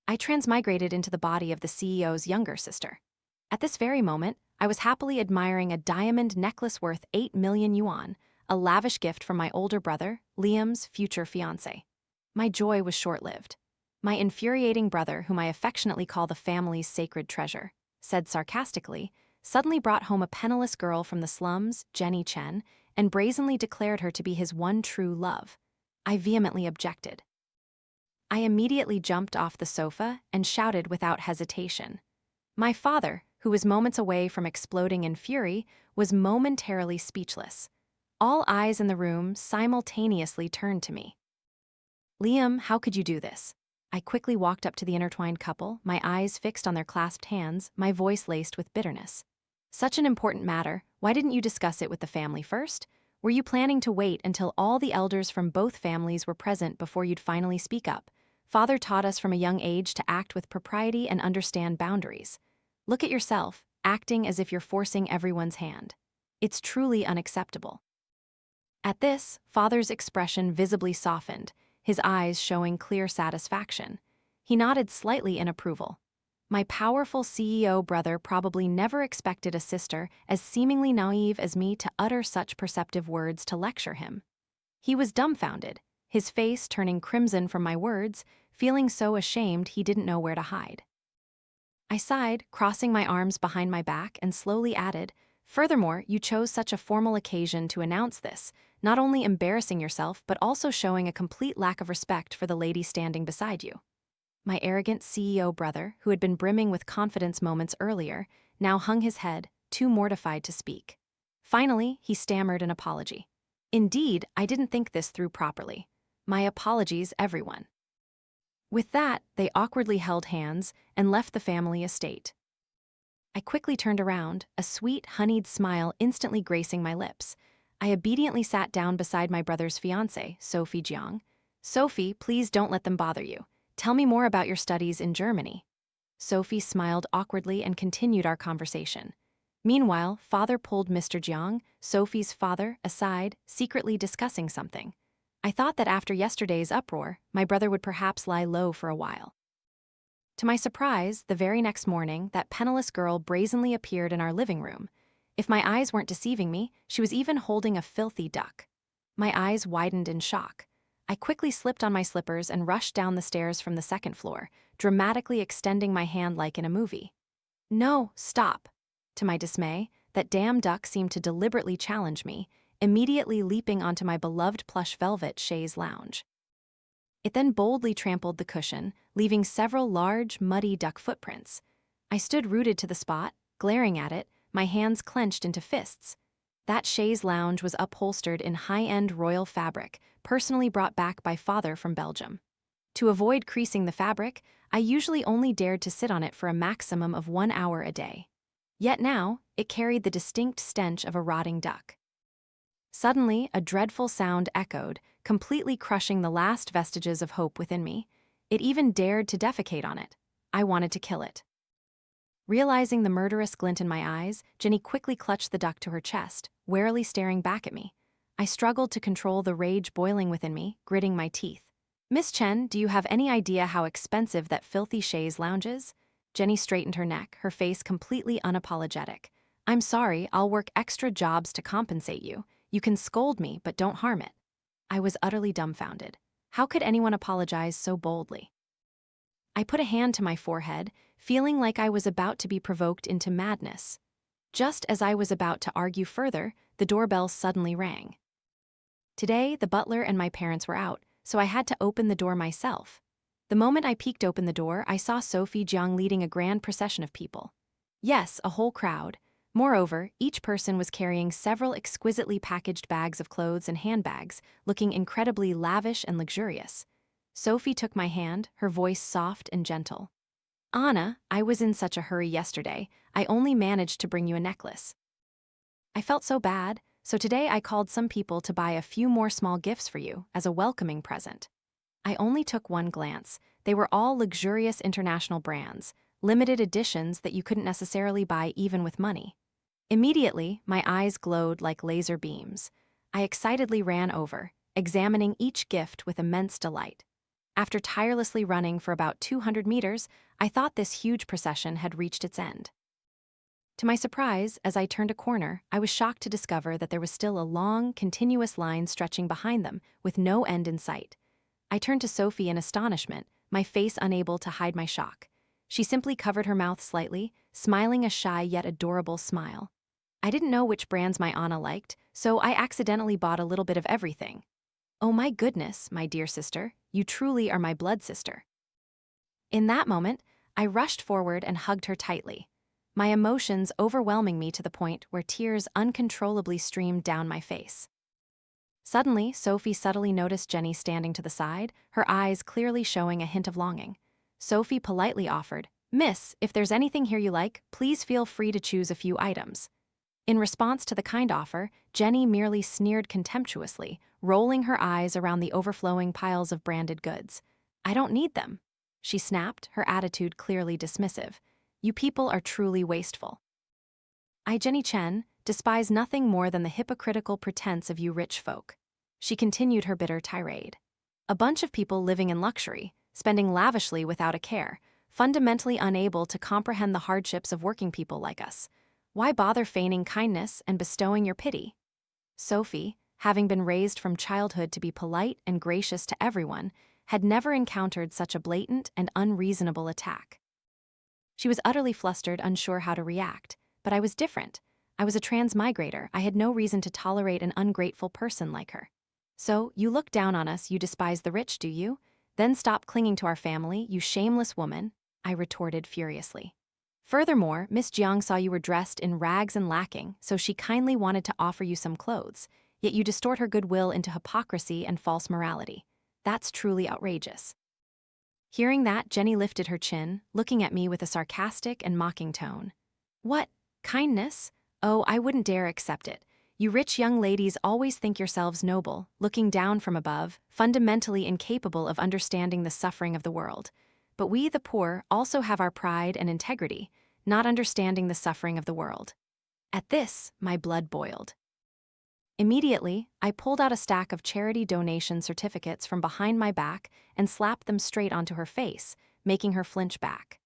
I transmigrated into the body of the CEO's younger sister. At this very moment, I was happily admiring a diamond necklace worth 8 million yuan, a lavish gift from my older brother, Liam's future fiancée. My joy was short-lived. My infuriating brother, whom I affectionately call the family's sacred treasure, said sarcastically, suddenly brought home a penniless girl from the slums, Chen, and brazenly declared her to be his one true love. I vehemently objected. I immediately jumped off the sofa and shouted without hesitation. My father, who was moments away from exploding in fury, was momentarily speechless. All eyes in the room simultaneously turned to me. Liam, how could you do this? I quickly walked up to the intertwined couple, my eyes fixed on their clasped hands, my voice laced with bitterness. Such an important matter, why didn't you discuss it with the family first? Were you planning to wait until all the elders from both families were present before you'd finally speak up? Father taught us from a young age to act with propriety and understand boundaries. Look at yourself, acting as if you're forcing everyone's hand. It's truly unacceptable. At this, Father's expression visibly softened, his eyes showing clear satisfaction. He nodded slightly in approval. My powerful CEO brother probably never expected a sister as seemingly naive as me to utter such perceptive words to lecture him. He was dumbfounded, his face turning crimson from my words, feeling so ashamed he didn't know where to hide. I sighed, crossing my arms behind my back, and slowly added, "Furthermore, you chose such a formal occasion to announce this, not only embarrassing yourself but also showing a complete lack of respect for the lady standing beside you." My arrogant CEO brother, who had been brimming with confidence moments earlier, now hung his head, too mortified to speak. Finally, he stammered an apology. "Indeed, I didn't think this through properly. My apologies, everyone." With that, they awkwardly held hands and left the family estate. I quickly turned around, a sweet, honeyed smile instantly gracing my lips. I obediently sat down beside my brother's fiancée, Sophie Jiang. "Sophie, please don't let them bother you. Tell me more about your studies in Germany." Sophie smiled awkwardly and continued our conversation. Meanwhile, Father pulled Mr. Jiang, Sophie's father, aside, secretly discussing something. I thought that after yesterday's uproar, my brother would perhaps lie low for a while. To my surprise, the very next morning, that penniless girl brazenly appeared in our living room. If my eyes weren't deceiving me, she was even holding a filthy duck. My eyes widened in shock. I quickly slipped on my slippers and rushed down the stairs from the second floor, dramatically extending my hand like in a movie. "No, stop." To my dismay, that damn duck seemed to deliberately challenge me, immediately leaping onto my beloved plush velvet chaise lounge. It then boldly trampled the cushion, leaving several large, muddy duck footprints. I stood rooted to the spot, glaring at it, my hands clenched into fists. That chaise lounge was upholstered in high-end royal fabric, personally brought back by Father from Belgium. To avoid creasing the fabric, I usually only dared to sit on it for a maximum of 1 hour a day. Yet now, it carried the distinct stench of a rotting duck. Suddenly, a dreadful sound echoed, completely crushing the last vestiges of hope within me. It even dared to defecate on it. I wanted to kill it. Realizing the murderous glint in my eyes, Jenny quickly clutched the duck to her chest, warily staring back at me. I struggled to control the rage boiling within me, gritting my teeth. "Miss Chen, do you have any idea how expensive that filthy chaise lounge is?" Jenny straightened her neck, her face completely unapologetic. "I'm sorry, I'll work extra jobs to compensate you. You can scold me, but don't harm it." I was utterly dumbfounded. How could anyone apologize so boldly? I put a hand to my forehead, feeling like I was about to be provoked into madness. Just as I was about to argue further, the doorbell suddenly rang. Today, the butler and my parents were out, so I had to open the door myself. The moment I peeked open the door, I saw Sophie Jiang leading a grand procession of people. Yes, a whole crowd. Moreover, each person was carrying several exquisitely packaged bags of clothes and handbags, looking incredibly lavish and luxurious. Sophie took my hand, her voice soft and gentle. "Anna, I was in such a hurry yesterday, I only managed to bring you a necklace." I felt so bad, so today I called some people to buy a few more small gifts for you as a welcoming present. I only took one glance. They were all luxurious international brands, limited editions that you couldn't necessarily buy even with money. Immediately, my eyes glowed like laser beams. I excitedly ran over, examining each gift with immense delight. After tirelessly running for about 200 meters, I thought this huge procession had reached its end. To my surprise, as I turned a corner, I was shocked to discover that there was still a long, continuous line stretching behind them, with no end in sight. I turned to Sophie in astonishment, my face unable to hide my shock. She simply covered her mouth slightly, smiling a shy yet adorable smile. I didn't know which brands my Anna liked, so I accidentally bought a little bit of everything. Oh my goodness, my dear sister, you truly are my blood sister. In that moment, I rushed forward and hugged her tightly, my emotions overwhelming me to the point where tears uncontrollably streamed down my face. Suddenly, Sophie subtly noticed Jenny standing to the side, her eyes clearly showing a hint of longing. Sophie politely offered, "Miss, if there's anything here you like, please feel free to choose a few items." In response to the kind offer, Jenny merely sneered contemptuously, rolling her eyes around the overflowing piles of branded goods. "I don't need them," she snapped, her attitude clearly dismissive. "You people are truly wasteful." I, Jenny Chen, despise nothing more than the hypocritical pretense of you rich folk. She continued her bitter tirade. A bunch of people living in luxury, spending lavishly without a care, fundamentally unable to comprehend the hardships of working people like us. Why bother feigning kindness and bestowing your pity? Sophie, having been raised from childhood to be polite and gracious to everyone, had never encountered such a blatant and unreasonable attack. She was utterly flustered, unsure how to react, but I was different. I was a transmigrator. I had no reason to tolerate an ungrateful person like her. "So, you look down on us, you despise the rich, do you? Then stop clinging to our family, you shameless woman," I retorted furiously. "Furthermore, Miss Jiang saw you were dressed in rags and lacking, so she kindly wanted to offer you some clothes, yet you distort her goodwill into hypocrisy and false morality. That's truly outrageous." Hearing that, Jenny lifted her chin, looking at me with a sarcastic and mocking tone. "What? Kindness? Oh, I wouldn't dare accept it. You rich young ladies always think yourselves noble, looking down from above, fundamentally incapable of understanding the suffering of the world. But we, the poor, also have our pride and integrity, not understanding the suffering of the world." At this, my blood boiled. Immediately, I pulled out a stack of charity donation certificates from behind my back and slapped them straight onto her face, making her flinch back.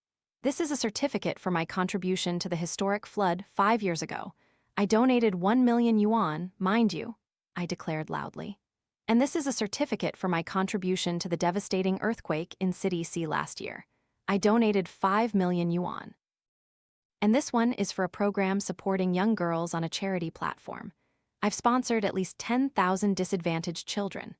"This is a certificate for my contribution to the historic flood 5 years ago. I donated 1 million yuan, mind you," I declared loudly. "And this is a certificate for my contribution to the devastating earthquake in City C last year. I donated 5 million yuan. And this one is for a program supporting young girls on a charity platform. I've sponsored at least 10,000 disadvantaged children."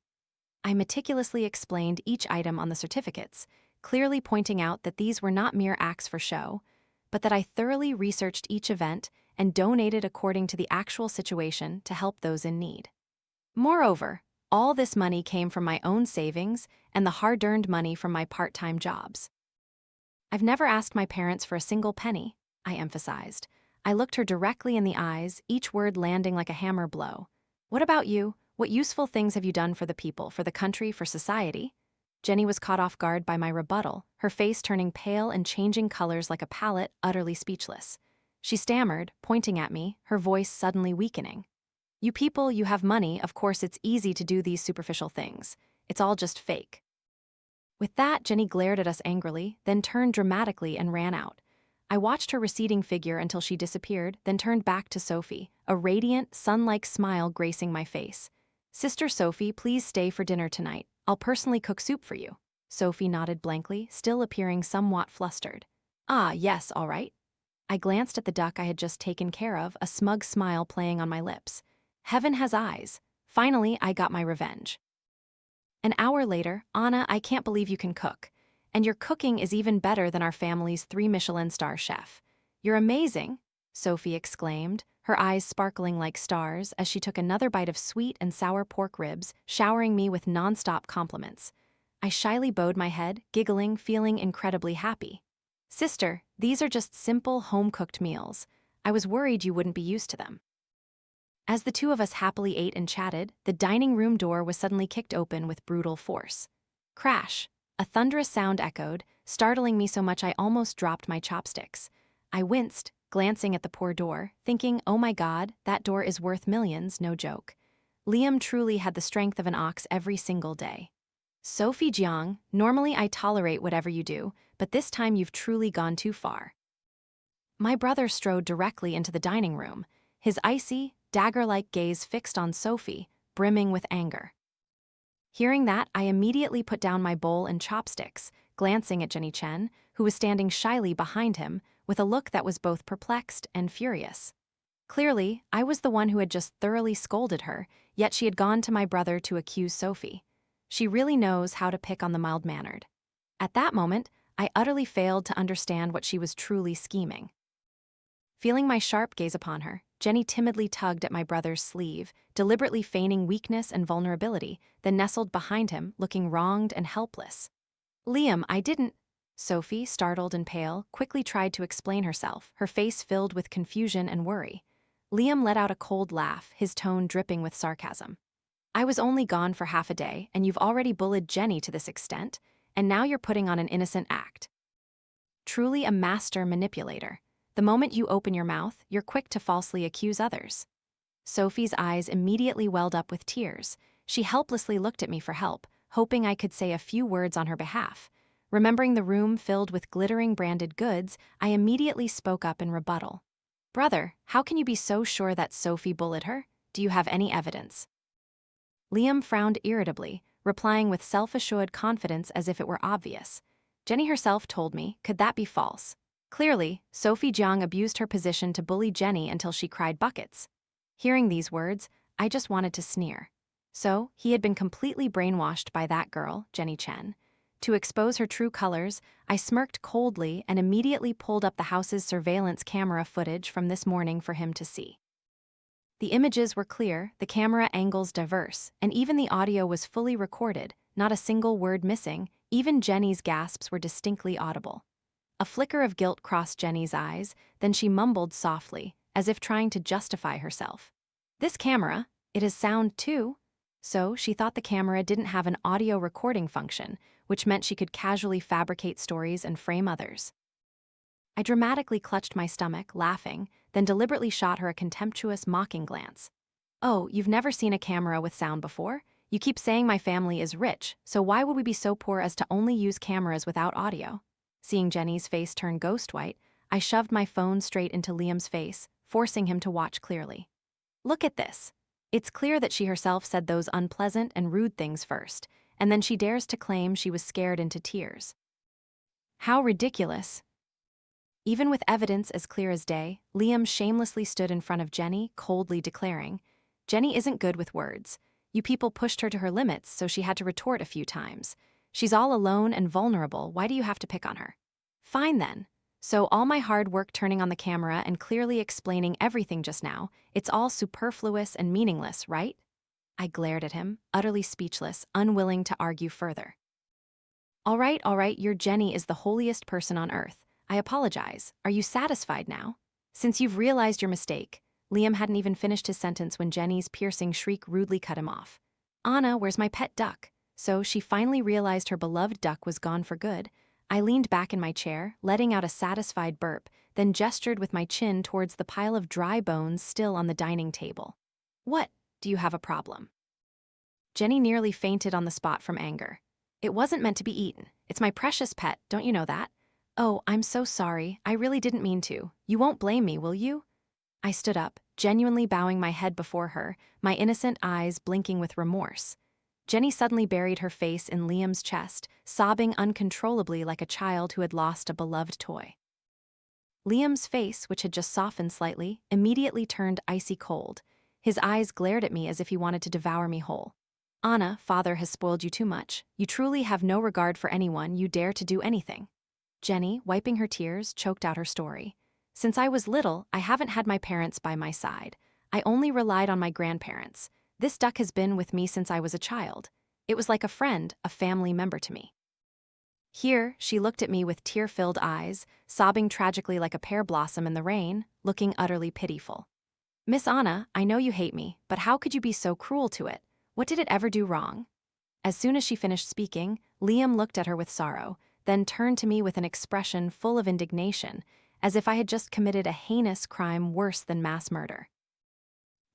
I meticulously explained each item on the certificates, clearly pointing out that these were not mere acts for show, but that I thoroughly researched each event and donated according to the actual situation to help those in need. Moreover, all this money came from my own savings and the hard-earned money from my part-time jobs. "I've never asked my parents for a single penny," I emphasized. I looked her directly in the eyes, each word landing like a hammer blow. "What about you? What useful things have you done for the people, for the country, for society?" Jenny was caught off guard by my rebuttal, her face turning pale and changing colors like a palette, utterly speechless. She stammered, pointing at me, her voice suddenly weakening. "You people, you have money, of course it's easy to do these superficial things. It's all just fake." With that, Jenny glared at us angrily, then turned dramatically and ran out. I watched her receding figure until she disappeared, then turned back to Sophie, a radiant, sun-like smile gracing my face. "Sister Sophie, please stay for dinner tonight. I'll personally cook soup for you." Sophie nodded blankly, still appearing somewhat flustered. "Ah, yes, all right." I glanced at the duck I had just taken care of, a smug smile playing on my lips. Heaven has eyes. Finally, I got my revenge. An hour later, "Anna, I can't believe you can cook. And your cooking is even better than our family's 3 Michelin star chef. You're amazing," Sophie exclaimed, her eyes sparkling like stars as she took another bite of sweet and sour pork ribs, showering me with non-stop compliments. I shyly bowed my head, giggling, feeling incredibly happy. "Sister, these are just simple, home-cooked meals. I was worried you wouldn't be used to them." As the two of us happily ate and chatted, the dining room door was suddenly kicked open with brutal force. Crash! A thunderous sound echoed, startling me so much I almost dropped my chopsticks. I winced, glancing at the poor door, thinking, oh my God, that door is worth millions, no joke. Liam truly had the strength of an ox every single day. Sophie Jiang, normally I tolerate whatever you do, but this time you've truly gone too far. My brother strode directly into the dining room, his icy, dagger-like gaze fixed on Sophie, brimming with anger. Hearing that, I immediately put down my bowl and chopsticks, glancing at Chen, who was standing shyly behind him, with a look that was both perplexed and furious. Clearly, I was the one who had just thoroughly scolded her, yet she had gone to my brother to accuse Sophie. She really knows how to pick on the mild-mannered. At that moment, I utterly failed to understand what she was truly scheming. Feeling my sharp gaze upon her, Jenny timidly tugged at my brother's sleeve, deliberately feigning weakness and vulnerability, then nestled behind him, looking wronged and helpless. Liam, I didn't. Sophie, startled and pale, quickly tried to explain herself, her face filled with confusion and worry. Liam let out a cold laugh, his tone dripping with sarcasm. I was only gone for half a day, and you've already bullied Jenny to this extent, and now you're putting on an innocent act. Truly a master manipulator. The moment you open your mouth, you're quick to falsely accuse others. Sophie's eyes immediately welled up with tears. She helplessly looked at me for help, hoping I could say a few words on her behalf. Remembering the room filled with glittering branded goods, I immediately spoke up in rebuttal. Brother, how can you be so sure that Sophie bullied her? Do you have any evidence? Liam frowned irritably, replying with self-assured confidence as if it were obvious. Jenny herself told me, could that be false? Clearly, Sophie Jiang abused her position to bully Jenny until she cried buckets. Hearing these words, I just wanted to sneer. So, he had been completely brainwashed by that girl, Jenny Chen. To expose her true colors, I smirked coldly and immediately pulled up the house's surveillance camera footage from this morning for him to see. The images were clear, the camera angles diverse, and even the audio was fully recorded, not a single word missing. Even Jenny's gasps were distinctly audible. A flicker of guilt crossed Jenny's eyes, then she mumbled softly, as if trying to justify herself. This camera, it has sound too. So she thought the camera didn't have an audio recording function, which meant she could casually fabricate stories and frame others. I dramatically clutched my stomach, laughing, then deliberately shot her a contemptuous, mocking glance. Oh, you've never seen a camera with sound before? You keep saying my family is rich, so why would we be so poor as to only use cameras without audio? Seeing Jenny's face turn ghost white, I shoved my phone straight into Liam's face, forcing him to watch clearly. Look at this. It's clear that she herself said those unpleasant and rude things first, and then she dares to claim she was scared into tears. How ridiculous. Even with evidence as clear as day, Liam shamelessly stood in front of Jenny, coldly declaring, Jenny isn't good with words. You people pushed her to her limits, so she had to retort a few times. She's all alone and vulnerable, why do you have to pick on her? Fine then. So all my hard work turning on the camera and clearly explaining everything just now, it's all superfluous and meaningless, right? I glared at him, utterly speechless, unwilling to argue further. All right, your Jenny is the holiest person on earth. I apologize. Are you satisfied now? Since you've realized your mistake, Liam hadn't even finished his sentence when Jenny's piercing shriek rudely cut him off. Anna, where's my pet duck? So she finally realized her beloved duck was gone for good. I leaned back in my chair, letting out a satisfied burp, then gestured with my chin towards the pile of dry bones still on the dining table. What? Do you have a problem? Jenny nearly fainted on the spot from anger. It wasn't meant to be eaten. It's my precious pet, don't you know that? Oh, I'm so sorry. I really didn't mean to. You won't blame me, will you? I stood up, genuinely bowing my head before her, my innocent eyes blinking with remorse. Jenny suddenly buried her face in Liam's chest, sobbing uncontrollably like a child who had lost a beloved toy. Liam's face, which had just softened slightly, immediately turned icy cold. His eyes glared at me as if he wanted to devour me whole. Anna, father has spoiled you too much. You truly have no regard for anyone. You dare to do anything. Jenny, wiping her tears, choked out her story. Since I was little, I haven't had my parents by my side. I only relied on my grandparents. This duck has been with me since I was a child. It was like a friend, a family member to me. Here, she looked at me with tear-filled eyes, sobbing tragically like a pear blossom in the rain, looking utterly pitiful. Miss Anna, I know you hate me, but how could you be so cruel to it? What did it ever do wrong? As soon as she finished speaking, Liam looked at her with sorrow, then turned to me with an expression full of indignation, as if I had just committed a heinous crime worse than mass murder.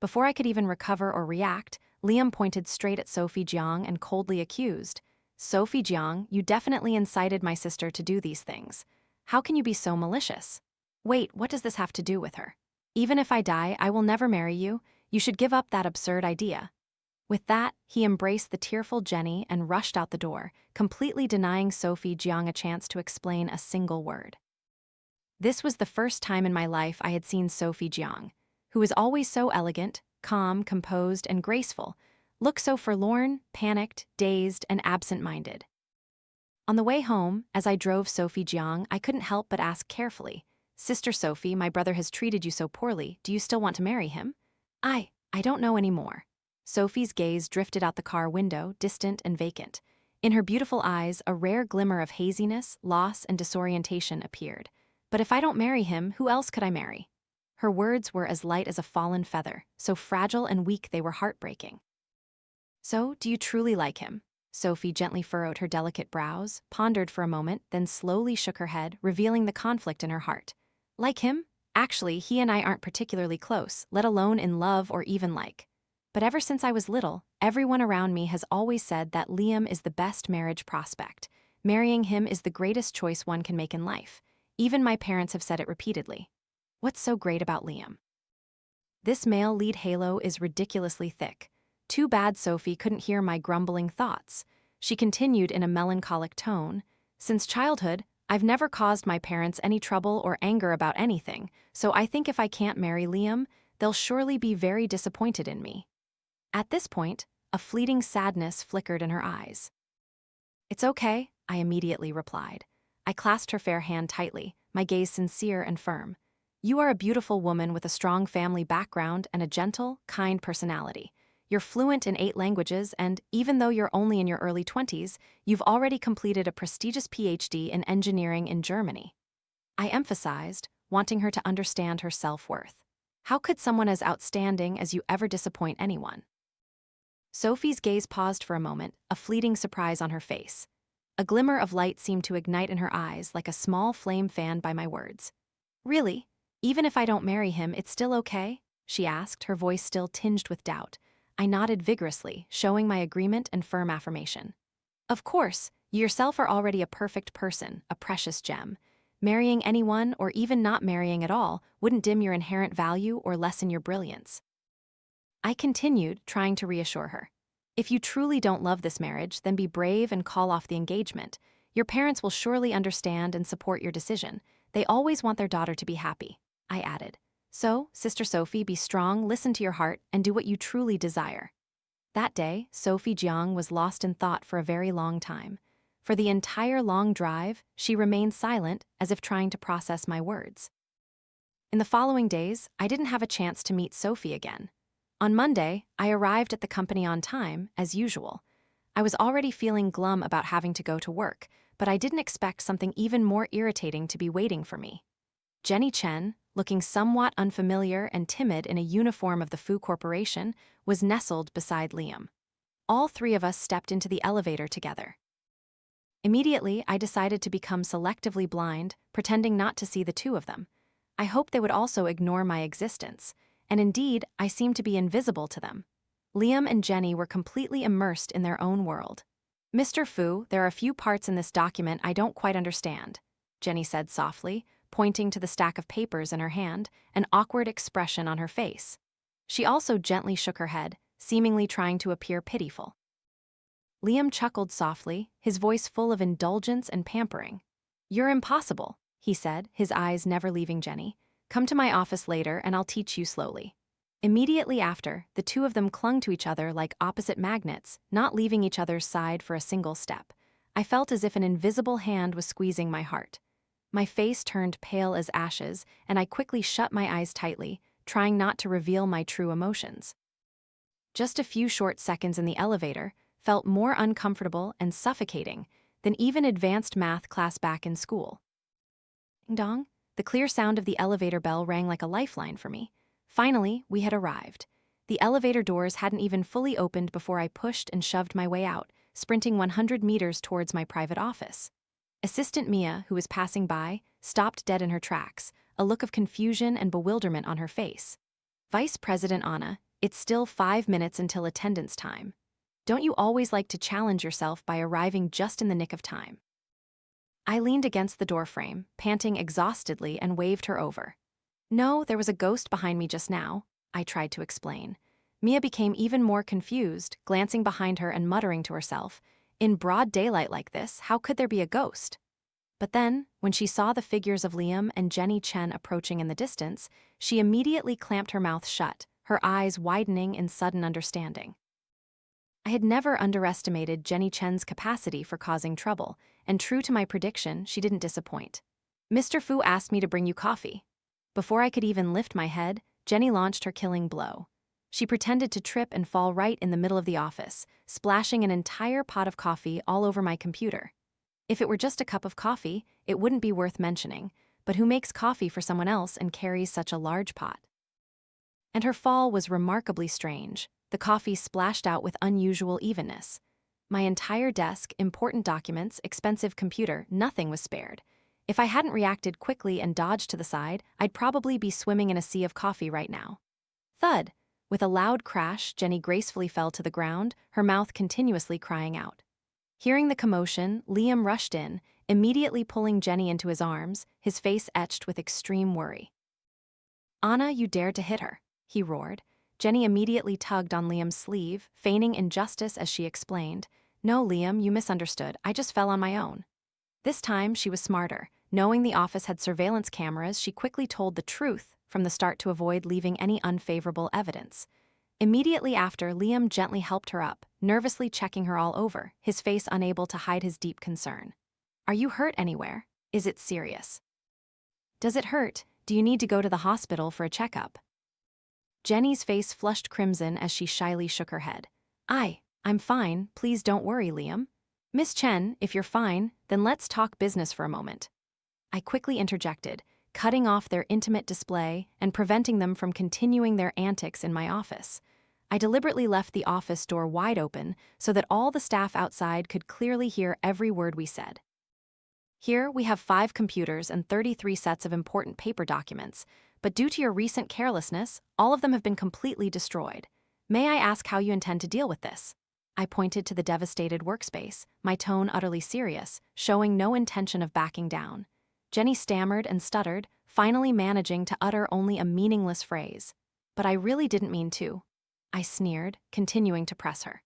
Before I could even recover or react, Liam pointed straight at Sophie Jiang and coldly accused, Sophie Jiang, you definitely incited my sister to do these things. How can you be so malicious? Wait, what does this have to do with her? Even if I die, I will never marry you. You should give up that absurd idea. With that, he embraced the tearful Jenny and rushed out the door, completely denying Sophie Jiang a chance to explain a single word. This was the first time in my life I had seen Sophie Jiang, who was always so elegant, calm, composed, and graceful, look so forlorn, panicked, dazed, and absent-minded. On the way home, as I drove Sophie Jiang, I couldn't help but ask carefully, "Sister Sophie, my brother has treated you so poorly. Do you still want to marry him?" I don't know anymore. Sophie's gaze drifted out the car window, distant and vacant. In her beautiful eyes, a rare glimmer of haziness, loss, and disorientation appeared. But if I don't marry him, who else could I marry? Her words were as light as a fallen feather, so fragile and weak they were heartbreaking. So, do you truly like him? Sophie gently furrowed her delicate brows, pondered for a moment, then slowly shook her head, revealing the conflict in her heart. Like him? Actually, he and I aren't particularly close, let alone in love or even like. But ever since I was little, everyone around me has always said that Liam is the best marriage prospect. Marrying him is the greatest choice one can make in life. Even my parents have said it repeatedly. What's so great about Liam? This male lead halo is ridiculously thick. Too bad Sophie couldn't hear my grumbling thoughts. She continued in a melancholic tone. Since childhood, I've never caused my parents any trouble or anger about anything, so I think if I can't marry Liam, they'll surely be very disappointed in me. At this point, a fleeting sadness flickered in her eyes. It's okay, I immediately replied. I clasped her fair hand tightly, my gaze sincere and firm. You are a beautiful woman with a strong family background and a gentle, kind personality. You're fluent in 8 languages, and even though you're only in your early 20s, you've already completed a prestigious PhD in engineering in Germany. I emphasized, wanting her to understand her self-worth. How could someone as outstanding as you ever disappoint anyone? Sophie's gaze paused for a moment, a fleeting surprise on her face. A glimmer of light seemed to ignite in her eyes like a small flame fanned by my words. Really? Even if I don't marry him, it's still okay? She asked, her voice still tinged with doubt. I nodded vigorously, showing my agreement and firm affirmation. Of course, you yourself are already a perfect person, a precious gem. Marrying anyone, or even not marrying at all, wouldn't dim your inherent value or lessen your brilliance. I continued, trying to reassure her. If you truly don't love this marriage, then be brave and call off the engagement. Your parents will surely understand and support your decision. They always want their daughter to be happy, I added. So, Sister Sophie, be strong, listen to your heart, and do what you truly desire. That day, Sophie Jiang was lost in thought for a very long time. For the entire long drive, she remained silent, as if trying to process my words. In the following days, I didn't have a chance to meet Sophie again. On Monday, I arrived at the company on time, as usual. I was already feeling glum about having to go to work, but I didn't expect something even more irritating to be waiting for me. Chen, looking somewhat unfamiliar and timid in a uniform of the Fu Corporation, was nestled beside Liam. All 3 of us stepped into the elevator together. Immediately, I decided to become selectively blind, pretending not to see the 2 of them. I hoped they would also ignore my existence, and indeed, I seemed to be invisible to them. Liam and Jenny were completely immersed in their own world. Mr. Fu, there are a few parts in this document I don't quite understand, Jenny said softly, pointing to the stack of papers in her hand, an awkward expression on her face. She also gently shook her head, seemingly trying to appear pitiful. Liam chuckled softly, his voice full of indulgence and pampering. You're impossible, he said, his eyes never leaving Jenny. Come to my office later and I'll teach you slowly. Immediately after, the 2 of them clung to each other like opposite magnets, not leaving each other's side for a single step. I felt as if an invisible hand was squeezing my heart. My face turned pale as ashes, and I quickly shut my eyes tightly, trying not to reveal my true emotions. Just a few short seconds in the elevator felt more uncomfortable and suffocating than even advanced math class back in school. Ding dong, the clear sound of the elevator bell rang like a lifeline for me. Finally, we had arrived. The elevator doors hadn't even fully opened before I pushed and shoved my way out, sprinting 100 meters towards my private office. Assistant Mia, who was passing by, stopped dead in her tracks, a look of confusion and bewilderment on her face. Vice President Anna, it's still 5 minutes until attendance time. don't you always like to challenge yourself by arriving just in the nick of time? I leaned against the doorframe, panting exhaustedly, and waved her over. No, there was a ghost behind me just now, I tried to explain. Mia became even more confused, glancing behind her and muttering to herself, in broad daylight like this, how could there be a ghost? But then, when she saw the figures of Liam and Jenny Chen approaching in the distance, she immediately clamped her mouth shut, her eyes widening in sudden understanding. I had never underestimated Jenny Chen's capacity for causing trouble, and true to my prediction, she didn't disappoint. Mr. Fu asked me to bring you coffee. Before I could even lift my head, Jenny launched her killing blow. She pretended to trip and fall right in the middle of the office, splashing an entire pot of coffee all over my computer. If it were just a cup of coffee, it wouldn't be worth mentioning, but who makes coffee for someone else and carries such a large pot? And her fall was remarkably strange. The coffee splashed out with unusual evenness. My entire desk, important documents, expensive computer, nothing was spared. If I hadn't reacted quickly and dodged to the side, I'd probably be swimming in a sea of coffee right now. Thud! With a loud crash, Jenny gracefully fell to the ground, her mouth continuously crying out. Hearing the commotion, Liam rushed in, immediately pulling Jenny into his arms, his face etched with extreme worry. "Anna, you dared to hit her," he roared. Jenny immediately tugged on Liam's sleeve, feigning injustice as she explained, "No, Liam, you misunderstood. I just fell on my own." This time, she was smarter. Knowing the office had surveillance cameras, she quickly told the truth from the start to avoid leaving any unfavorable evidence. Immediately after, Liam gently helped her up, nervously checking her all over, his face unable to hide his deep concern. "Are you hurt anywhere? Is it serious? Does it hurt? Do you need to go to the hospital for a checkup?" Jenny's face flushed crimson as she shyly shook her head. I'm fine. Please don't worry, Liam." "Miss Chen, if you're fine, then let's talk business for a moment." I quickly interjected, cutting off their intimate display and preventing them from continuing their antics in my office. I deliberately left the office door wide open so that all the staff outside could clearly hear every word we said. "Here, we have 5 computers and 33 sets of important paper documents, but due to your recent carelessness, all of them have been completely destroyed. May I ask how you intend to deal with this?" I pointed to the devastated workspace, my tone utterly serious, showing no intention of backing down. Jenny stammered and stuttered, finally managing to utter only a meaningless phrase. "But I really didn't mean to," I sneered, continuing to press her.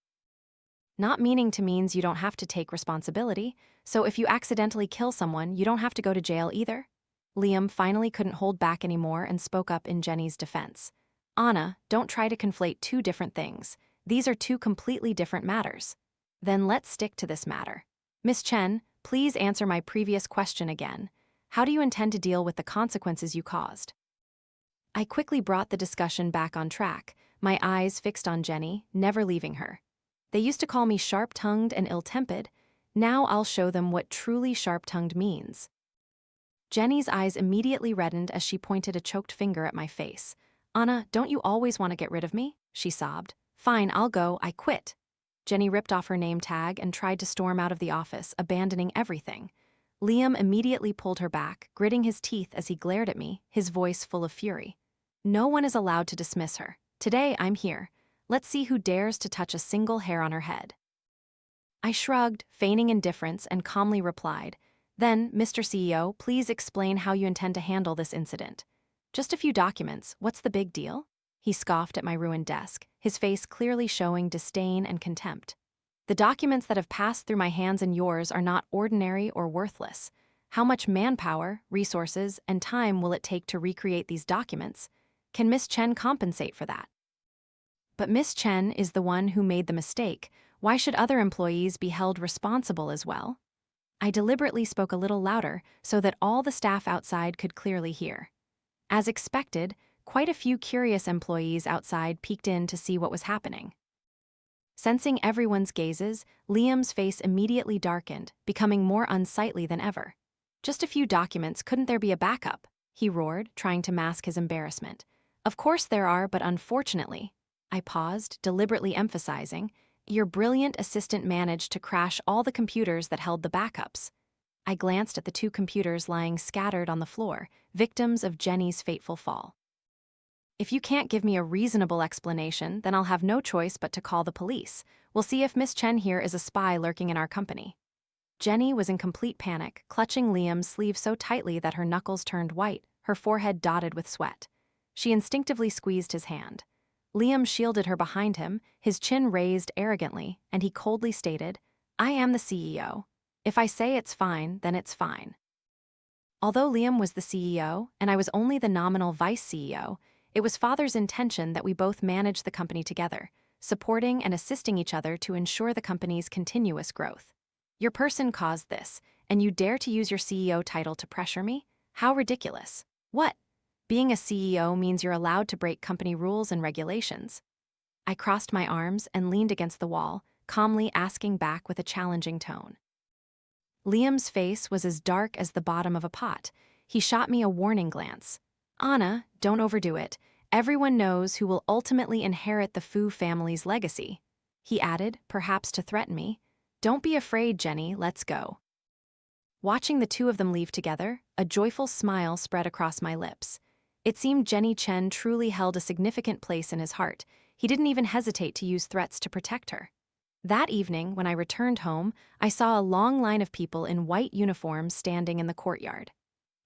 "Not meaning to means you don't have to take responsibility, so if you accidentally kill someone, you don't have to go to jail either." Liam finally couldn't hold back anymore and spoke up in Jenny's defense. "Anna, don't try to conflate 2 different things. These are 2 completely different matters." "Then let's stick to this matter. Miss Chen, please answer my previous question again. How do you intend to deal with the consequences you caused?" I quickly brought the discussion back on track, my eyes fixed on Jenny, never leaving her. They used to call me sharp-tongued and ill-tempered. Now I'll show them what truly sharp-tongued means. Jenny's eyes immediately reddened as she pointed a choked finger at my face. "Anna, don't you always want to get rid of me?" she sobbed. "Fine, I'll go, I quit." Jenny ripped off her name tag and tried to storm out of the office, abandoning everything. Liam immediately pulled her back, gritting his teeth as he glared at me, his voice full of fury. "No one is allowed to dismiss her. Today I'm here. Let's see who dares to touch a single hair on her head." I shrugged, feigning indifference, and calmly replied, "Then, Mr. CEO, please explain how you intend to handle this incident." "Just a few documents. What's the big deal?" He scoffed at my ruined desk, his face clearly showing disdain and contempt. "The documents that have passed through my hands and yours are not ordinary or worthless. How much manpower, resources, and time will it take to recreate these documents? Can Miss Chen compensate for that?" "But Miss Chen is the one who made the mistake. Why should other employees be held responsible as well?" I deliberately spoke a little louder so that all the staff outside could clearly hear. As expected, quite a few curious employees outside peeked in to see what was happening. Sensing everyone's gazes, Liam's face immediately darkened, becoming more unsightly than ever. "Just a few documents, couldn't there be a backup?" he roared, trying to mask his embarrassment. "Of course there are, but unfortunately," I paused, deliberately emphasizing, "your brilliant assistant managed to crash all the computers that held the backups." I glanced at the 2 computers lying scattered on the floor, victims of Jenny's fateful fall. If you can't give me a reasonable explanation, then I'll have no choice but to call the police. We'll see if Miss Chen here is a spy lurking in our company. Jenny was in complete panic, clutching Liam's sleeve so tightly that her knuckles turned white, her forehead dotted with sweat. She instinctively squeezed his hand. Liam shielded her behind him, his chin raised arrogantly, and he coldly stated, "I am the CEO. If I say it's fine, then it's fine." Although Liam was the CEO, and I was only the nominal vice CEO, it was Father's intention that we both manage the company together, supporting and assisting each other to ensure the company's continuous growth. Your person caused this, and you dare to use your CEO title to pressure me? How ridiculous. What? Being a CEO means you're allowed to break company rules and regulations. I crossed my arms and leaned against the wall, calmly asking back with a challenging tone. Liam's face was as dark as the bottom of a pot. He shot me a warning glance. "Anna, don't overdo it. Everyone knows who will ultimately inherit the Fu family's legacy," he added, perhaps to threaten me. "Don't be afraid, Jenny, let's go." Watching the two of them leave together, a joyful smile spread across my lips. It seemed Jenny Chen truly held a significant place in his heart. He didn't even hesitate to use threats to protect her. That evening, when I returned home, I saw a long line of people in white uniforms standing in the courtyard.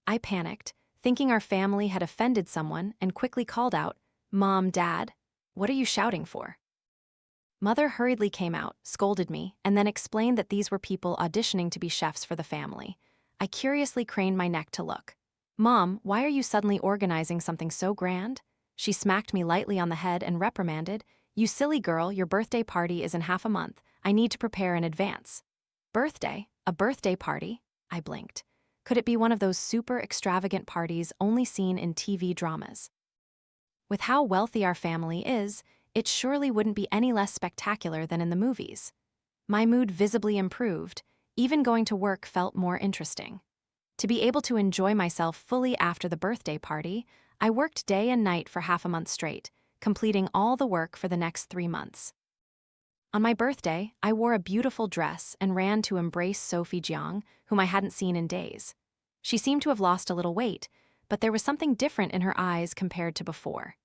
I panicked, thinking our family had offended someone, and quickly called out, "Mom, Dad, what are you shouting for?" Mother hurriedly came out, scolded me, and then explained that these were people auditioning to be chefs for the family. I curiously craned my neck to look. "Mom, why are you suddenly organizing something so grand?" She smacked me lightly on the head and reprimanded, "You silly girl, your birthday party is in half a month. I need to prepare in advance." Birthday? A birthday party? I blinked. Could it be one of those super extravagant parties only seen in TV dramas? With how wealthy our family is, it surely wouldn't be any less spectacular than in the movies. My mood visibly improved. Even going to work felt more interesting. To be able to enjoy myself fully after the birthday party, I worked day and night for half a month straight, completing all the work for the next 3 months. On my birthday, I wore a beautiful dress and ran to embrace Sophie Jiang, whom I hadn't seen in days. She seemed to have lost a little weight, but there was something different in her eyes compared to before.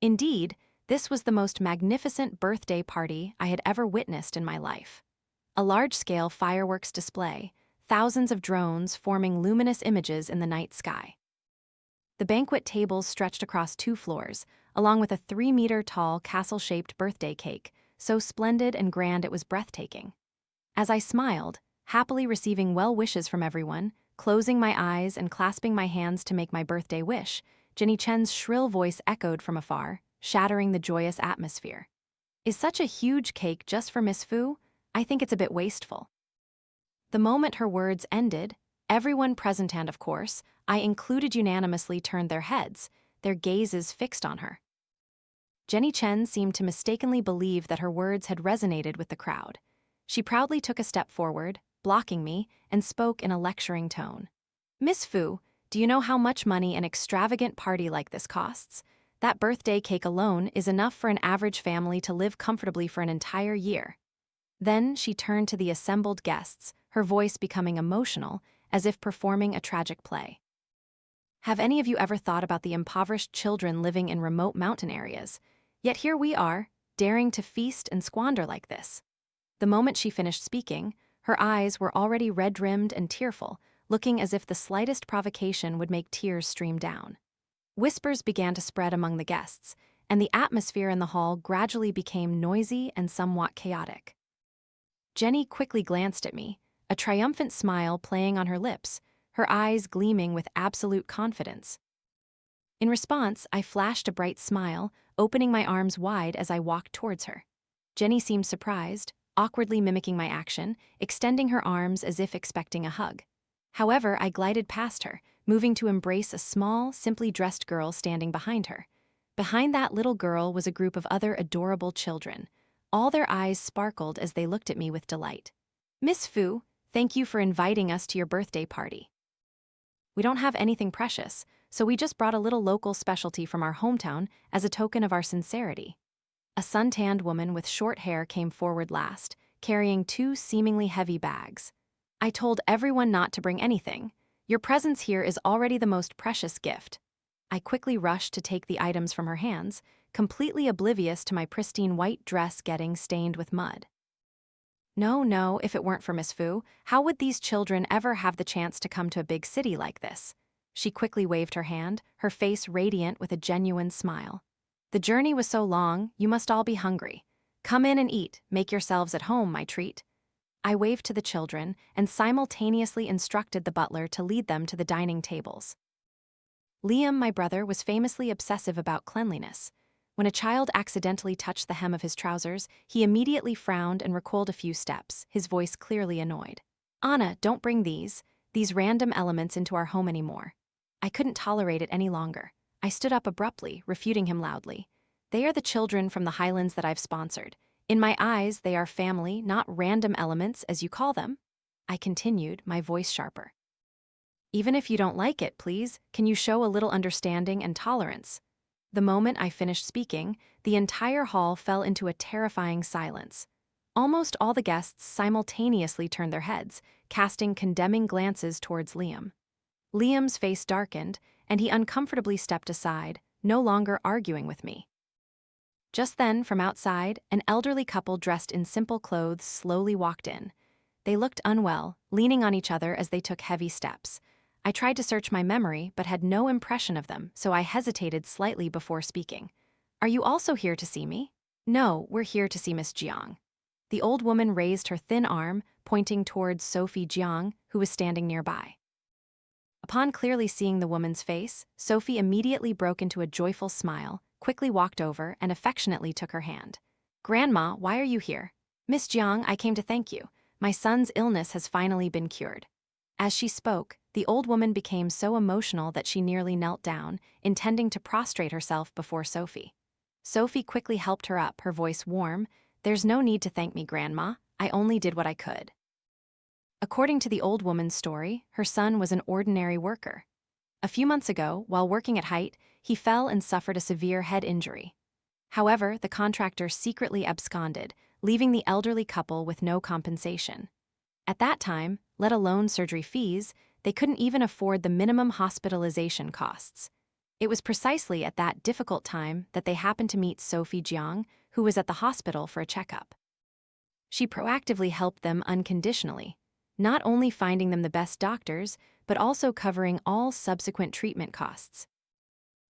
Indeed, this was the most magnificent birthday party I had ever witnessed in my life. A large-scale fireworks display, thousands of drones forming luminous images in the night sky. The banquet tables stretched across 2 floors, along with a 3-meter-tall castle-shaped birthday cake, so splendid and grand it was breathtaking. As I smiled, happily receiving well wishes from everyone, closing my eyes and clasping my hands to make my birthday wish, Jenny Chen's shrill voice echoed from afar, shattering the joyous atmosphere. "Is such a huge cake just for Miss Fu? I think it's a bit wasteful." The moment her words ended, everyone present and, of course, I included unanimously turned their heads, their gazes fixed on her. Jenny Chen seemed to mistakenly believe that her words had resonated with the crowd. She proudly took a step forward, blocking me, and spoke in a lecturing tone. "Miss Fu, do you know how much money an extravagant party like this costs? That birthday cake alone is enough for an average family to live comfortably for an entire year." Then she turned to the assembled guests, her voice becoming emotional, as if performing a tragic play. "Have any of you ever thought about the impoverished children living in remote mountain areas? Yet here we are, daring to feast and squander like this." The moment she finished speaking, her eyes were already red-rimmed and tearful, looking as if the slightest provocation would make tears stream down. Whispers began to spread among the guests, and the atmosphere in the hall gradually became noisy and somewhat chaotic. Jenny quickly glanced at me, a triumphant smile playing on her lips, her eyes gleaming with absolute confidence. In response, I flashed a bright smile, opening my arms wide as I walked towards her. Jenny seemed surprised, awkwardly mimicking my action, extending her arms as if expecting a hug. However, I glided past her, moving to embrace a small, simply dressed girl standing behind her. Behind that little girl was a group of other adorable children. All their eyes sparkled as they looked at me with delight. "Miss Fu, thank you for inviting us to your birthday party. We don't have anything precious, so we just brought a little local specialty from our hometown as a token of our sincerity." A suntanned woman with short hair came forward last, carrying 2 seemingly heavy bags. "I told everyone not to bring anything. Your presence here is already the most precious gift." I quickly rushed to take the items from her hands, completely oblivious to my pristine white dress getting stained with mud. No, no, if it weren't for Miss Fu, how would these children ever have the chance to come to a big city like this? She quickly waved her hand, her face radiant with a genuine smile. The journey was so long, you must all be hungry. Come in and eat, make yourselves at home, my treat. I waved to the children and simultaneously instructed the butler to lead them to the dining tables. Liam, my brother, was famously obsessive about cleanliness. When a child accidentally touched the hem of his trousers, he immediately frowned and recoiled a few steps, his voice clearly annoyed. Anna, don't bring these random elements into our home anymore. I couldn't tolerate it any longer. I stood up abruptly, refuting him loudly. They are the children from the Highlands that I've sponsored. In my eyes, they are family, not random elements, as you call them. I continued, my voice sharper. Even if you don't like it, please, can you show a little understanding and tolerance? The moment I finished speaking, the entire hall fell into a terrifying silence. Almost all the guests simultaneously turned their heads, casting condemning glances towards Liam. Liam's face darkened, and he uncomfortably stepped aside, no longer arguing with me. Just then, from outside, an elderly couple dressed in simple clothes slowly walked in. They looked unwell, leaning on each other as they took heavy steps. I tried to search my memory but had no impression of them, so I hesitated slightly before speaking. Are you also here to see me? No, we're here to see Miss Jiang. The old woman raised her thin arm, pointing towards Sophie Jiang, who was standing nearby. Upon clearly seeing the woman's face, Sophie immediately broke into a joyful smile, quickly walked over, and affectionately took her hand. Grandma, why are you here? Miss Jiang, I came to thank you. My son's illness has finally been cured. As she spoke, the old woman became so emotional that she nearly knelt down, intending to prostrate herself before Sophie. Sophie quickly helped her up, her voice warm. There's no need to thank me, Grandma. I only did what I could. According to the old woman's story, her son was an ordinary worker. A few months ago, while working at height, he fell and suffered a severe head injury. However, the contractor secretly absconded, leaving the elderly couple with no compensation. At that time, let alone surgery fees, they couldn't even afford the minimum hospitalization costs. It was precisely at that difficult time that they happened to meet Sophie Jiang, who was at the hospital for a checkup. She proactively helped them unconditionally, not only finding them the best doctors, but also covering all subsequent treatment costs.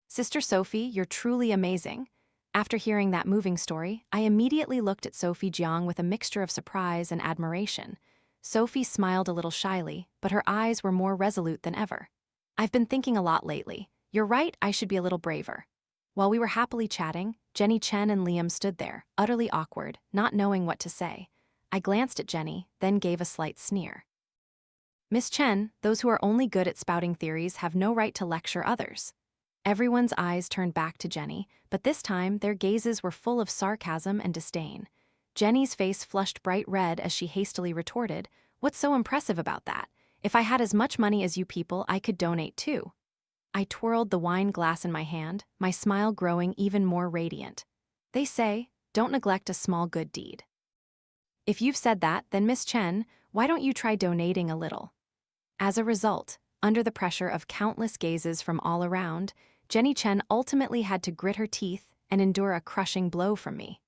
Sister Sophie, you're truly amazing. After hearing that moving story, I immediately looked at Sophie Jiang with a mixture of surprise and admiration. Sophie smiled a little shyly, but her eyes were more resolute than ever. I've been thinking a lot lately. You're right, I should be a little braver. While we were happily chatting, Jenny, Chen, and Liam stood there, utterly awkward, not knowing what to say. I glanced at Jenny, then gave a slight sneer. Miss Chen, those who are only good at spouting theories have no right to lecture others. Everyone's eyes turned back to Jenny, but this time their gazes were full of sarcasm and disdain. Jenny's face flushed bright red as she hastily retorted, "What's so impressive about that? If I had as much money as you people, I could donate too." I twirled the wine glass in my hand, my smile growing even more radiant. They say, don't neglect a small good deed. If you've said that, then Miss Chen, why don't you try donating a little? As a result, under the pressure of countless gazes from all around, Jenny Chen ultimately had to grit her teeth and endure a crushing blow from me.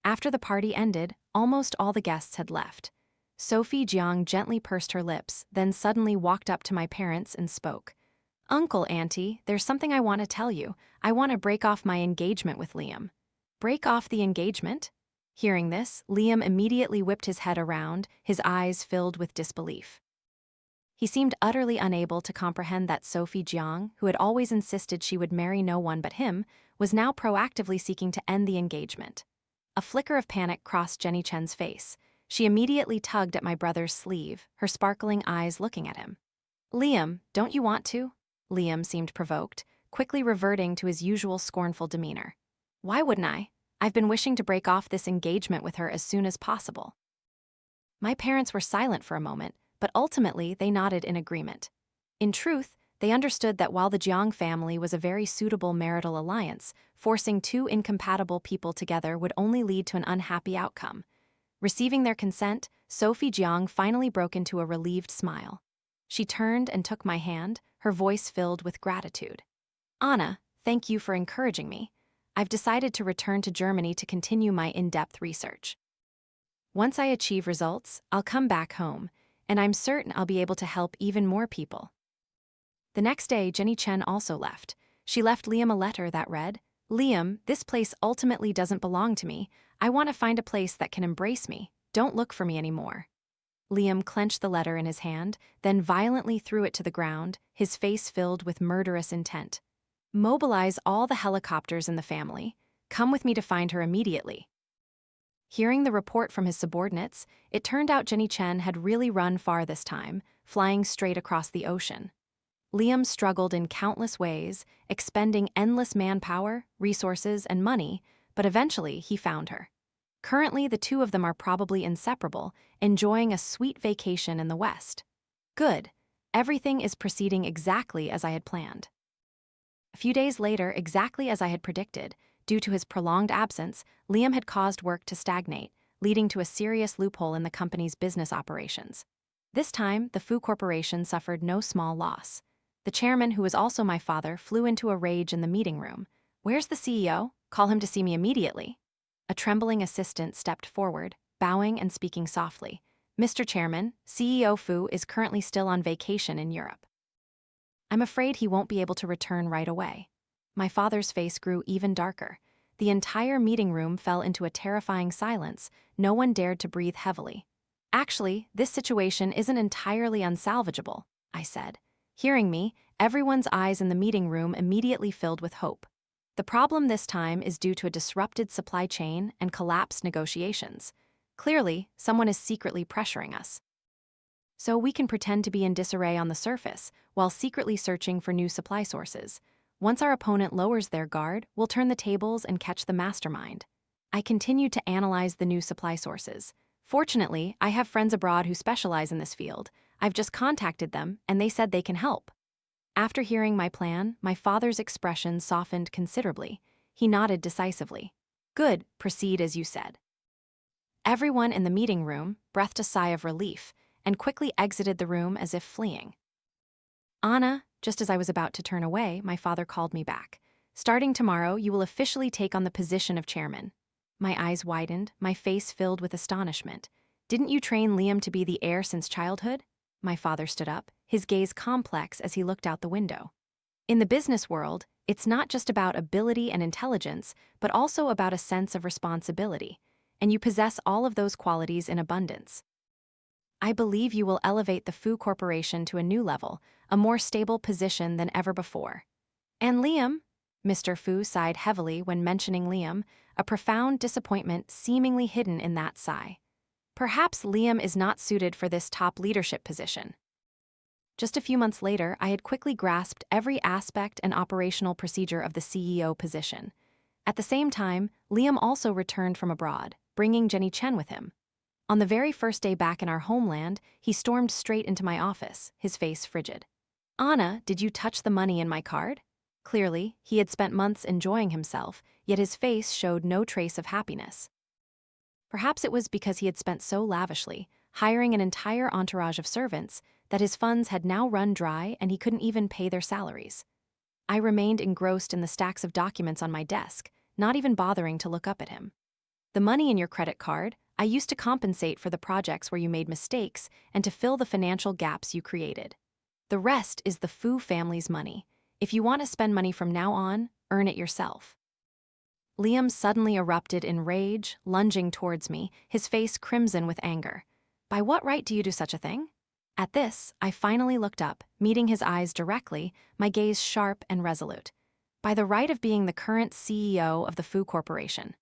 After the party ended, almost all the guests had left. Sophie Jiang gently pursed her lips, then suddenly walked up to my parents and spoke. Uncle, Auntie, there's something I want to tell you. I want to break off my engagement with Liam. Break off the engagement? Hearing this, Liam immediately whipped his head around, his eyes filled with disbelief. He seemed utterly unable to comprehend that Sophie Jiang, who had always insisted she would marry no one but him, was now proactively seeking to end the engagement. A flicker of panic crossed Jenny Chen's face. She immediately tugged at my brother's sleeve, her sparkling eyes looking at him. Liam, don't you want to? Liam seemed provoked, quickly reverting to his usual scornful demeanor. Why wouldn't I? I've been wishing to break off this engagement with her as soon as possible. My parents were silent for a moment, but ultimately they nodded in agreement. In truth, they understood that while the Jiang family was a very suitable marital alliance, forcing two incompatible people together would only lead to an unhappy outcome. Receiving their consent, Sophie Jiang finally broke into a relieved smile. She turned and took my hand, her voice filled with gratitude. Anna, thank you for encouraging me. I've decided to return to Germany to continue my in-depth research. Once I achieve results, I'll come back home, and I'm certain I'll be able to help even more people. The next day, Chen also left. She left Liam a letter that read, "Liam, this place ultimately doesn't belong to me. I want to find a place that can embrace me. Don't look for me anymore." Liam clenched the letter in his hand, then violently threw it to the ground, his face filled with murderous intent. "Mobilize all the helicopters in the family. Come with me to find her immediately." Hearing the report from his subordinates, it turned out Chen had really run far this time, flying straight across the ocean. Liam struggled in countless ways, expending endless manpower, resources, and money, but eventually he found her. Currently, the two of them are probably inseparable, enjoying a sweet vacation in the West. Good. Everything is proceeding exactly as I had planned. A few days later, exactly as I had predicted, due to his prolonged absence, Liam had caused work to stagnate, leading to a serious loophole in the company's business operations. This time, the Fu Corporation suffered no small loss. The chairman, who was also my father, flew into a rage in the meeting room. "Where's the CEO? Call him to see me immediately." A trembling assistant stepped forward, bowing and speaking softly. "Mr. Chairman, CEO Fu is currently still on vacation in Europe. I'm afraid he won't be able to return right away." My father's face grew even darker. The entire meeting room fell into a terrifying silence. No one dared to breathe heavily. "Actually, this situation isn't entirely unsalvageable," I said. Hearing me, everyone's eyes in the meeting room immediately filled with hope. "The problem this time is due to a disrupted supply chain and collapsed negotiations. Clearly, someone is secretly pressuring us. So we can pretend to be in disarray on the surface, while secretly searching for new supply sources. Once our opponent lowers their guard, we'll turn the tables and catch the mastermind." I continued to analyze the new supply sources. Fortunately, I have friends abroad who specialize in this field. I've just contacted them, and they said they can help. After hearing my plan, my father's expression softened considerably. He nodded decisively. "Good, proceed as you said." Everyone in the meeting room breathed a sigh of relief and quickly exited the room as if fleeing. "Anna," just as I was about to turn away, my father called me back. "Starting tomorrow, you will officially take on the position of chairman." My eyes widened, my face filled with astonishment. "Didn't you train Liam to be the heir since childhood?" My father stood up, his gaze complex as he looked out the window. "In the business world, it's not just about ability and intelligence, but also about a sense of responsibility, and you possess all of those qualities in abundance. I believe you will elevate the Fu Corporation to a new level, a more stable position than ever before." "And Liam?" Mr. Fu sighed heavily when mentioning Liam, a profound disappointment seemingly hidden in that sigh. "Perhaps Liam is not suited for this top leadership position." Just a few months later, I had quickly grasped every aspect and operational procedure of the CEO position. At the same time, Liam also returned from abroad, bringing Chen with him. On the very first day back in our homeland, he stormed straight into my office, his face frigid. "Anna, did you touch the money in my card?" Clearly, he had spent months enjoying himself, yet his face showed no trace of happiness. Perhaps it was because he had spent so lavishly, hiring an entire entourage of servants, that his funds had now run dry and he couldn't even pay their salaries. I remained engrossed in the stacks of documents on my desk, not even bothering to look up at him. "The money in your credit card, I used to compensate for the projects where you made mistakes and to fill the financial gaps you created. The rest is the Fu family's money. If you want to spend money from now on, earn it yourself." Liam suddenly erupted in rage, lunging towards me, his face crimson with anger. "By what right do you do such a thing?" At this, I finally looked up, meeting his eyes directly, my gaze sharp and resolute. "By the right of being the current CEO of the Fu Corporation."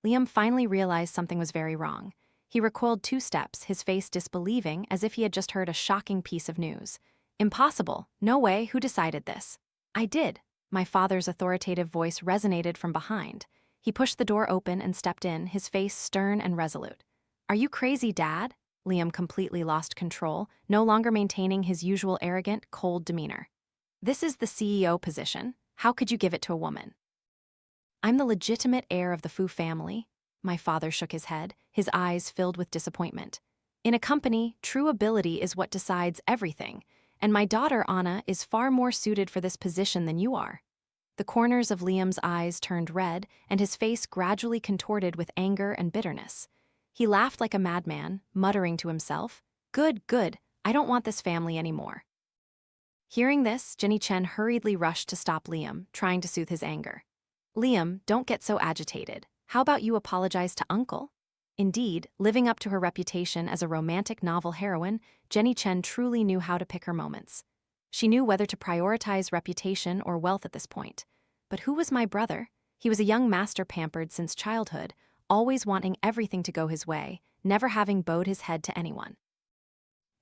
Liam finally realized something was very wrong. He recoiled 2 steps, his face disbelieving, as if he had just heard a shocking piece of news. "Impossible. No way. Who decided this?" "I did." My father's authoritative voice resonated from behind. He pushed the door open and stepped in, his face stern and resolute. "Are you crazy, Dad?" Liam completely lost control, no longer maintaining his usual arrogant, cold demeanor. "This is the CEO position. How could you give it to a woman?" "I'm the legitimate heir of the Fu family." My father shook his head, his eyes filled with disappointment. "In a company, true ability is what decides everything, and my daughter Anna is far more suited for this position than you are." The corners of Liam's eyes turned red, and his face gradually contorted with anger and bitterness. He laughed like a madman, muttering to himself, "Good, good, I don't want this family anymore." Hearing this, Chen hurriedly rushed to stop Liam, trying to soothe his anger. "Liam, don't get so agitated. How about you apologize to Uncle?" Indeed, living up to her reputation as a romantic novel heroine, Chen truly knew how to pick her moments. She knew whether to prioritize reputation or wealth at this point. But who was my brother? He was a young master pampered since childhood, always wanting everything to go his way, never having bowed his head to anyone.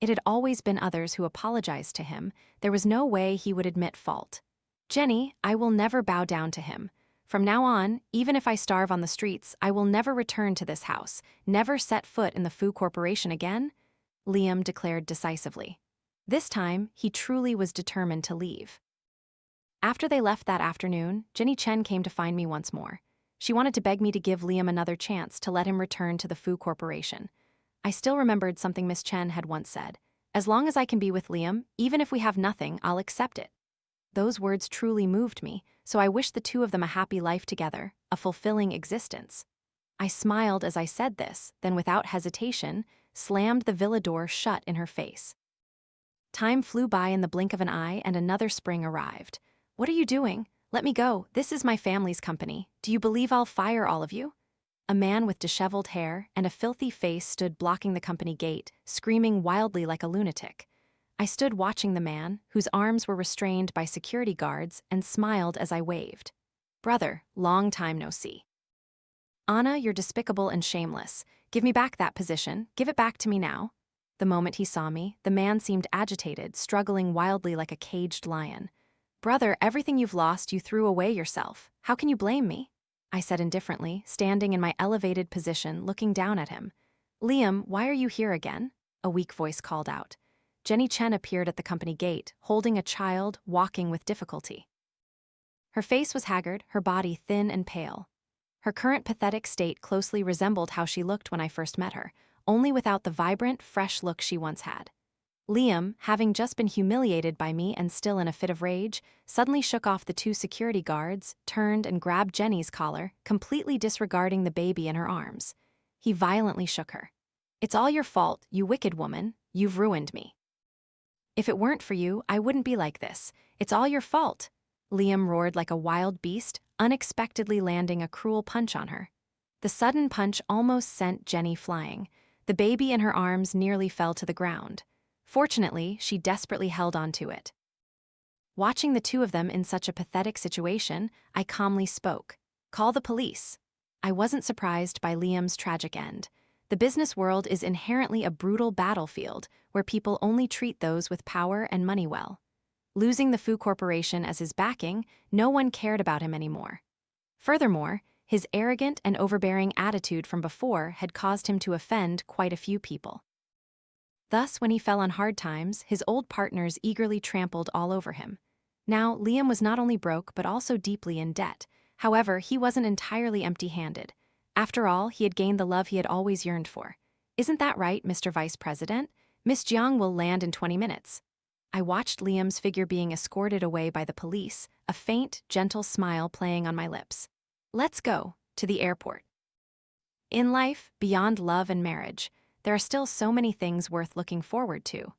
It had always been others who apologized to him. There was no way he would admit fault. "Jenny, I will never bow down to him. From now on, even if I starve on the streets, I will never return to this house, never set foot in the Fu Corporation again," Liam declared decisively. This time, he truly was determined to leave. After they left that afternoon, Chen came to find me once more. She wanted to beg me to give Liam another chance to let him return to the Fu Corporation. I still remembered something Miss Chen had once said: "As long as I can be with Liam, even if we have nothing, I'll accept it." Those words truly moved me, so I wished the two of them a happy life together, a fulfilling existence. I smiled as I said this, then without hesitation, slammed the villa door shut in her face. Time flew by in the blink of an eye, and another spring arrived. "What are you doing? Let me go. This is my family's company. Do you believe I'll fire all of you?" A man with disheveled hair and a filthy face stood blocking the company gate, screaming wildly like a lunatic. I stood watching the man, whose arms were restrained by security guards, and smiled as I waved. "Brother, long time no see." "Anna, you're despicable and shameless. Give me back that position. Give it back to me now." The moment he saw me, the man seemed agitated, struggling wildly like a caged lion. "Brother, everything you've lost you threw away yourself. How can you blame me?" I said indifferently, standing in my elevated position, looking down at him. "Liam, why are you here again?" a weak voice called out. Chen appeared at the company gate, holding a child, walking with difficulty. Her face was haggard, her body thin and pale. Her current pathetic state closely resembled how she looked when I first met her, only without the vibrant, fresh look she once had. Liam, having just been humiliated by me and still in a fit of rage, suddenly shook off the two security guards, turned and grabbed Jenny's collar, completely disregarding the baby in her arms. He violently shook her. "It's all your fault, you wicked woman. You've ruined me. If it weren't for you, I wouldn't be like this. It's all your fault." Liam roared like a wild beast, unexpectedly landing a cruel punch on her. The sudden punch almost sent Jenny flying. The baby in her arms nearly fell to the ground. Fortunately, she desperately held on to it. Watching the two of them in such a pathetic situation, I calmly spoke. "Call the police." I wasn't surprised by Liam's tragic end. The business world is inherently a brutal battlefield where people only treat those with power and money well. Losing the Fu Corporation as his backing, no one cared about him anymore. Furthermore, his arrogant and overbearing attitude from before had caused him to offend quite a few people. Thus, when he fell on hard times, his old partners eagerly trampled all over him. Now, Liam was not only broke but also deeply in debt. However, he wasn't entirely empty-handed. After all, he had gained the love he had always yearned for. "Isn't that right, Mr. Vice President? Miss Jiang will land in 20 minutes. I watched Liam's figure being escorted away by the police, a faint, gentle smile playing on my lips. "Let's go to the airport." In life, beyond love and marriage, there are still so many things worth looking forward to.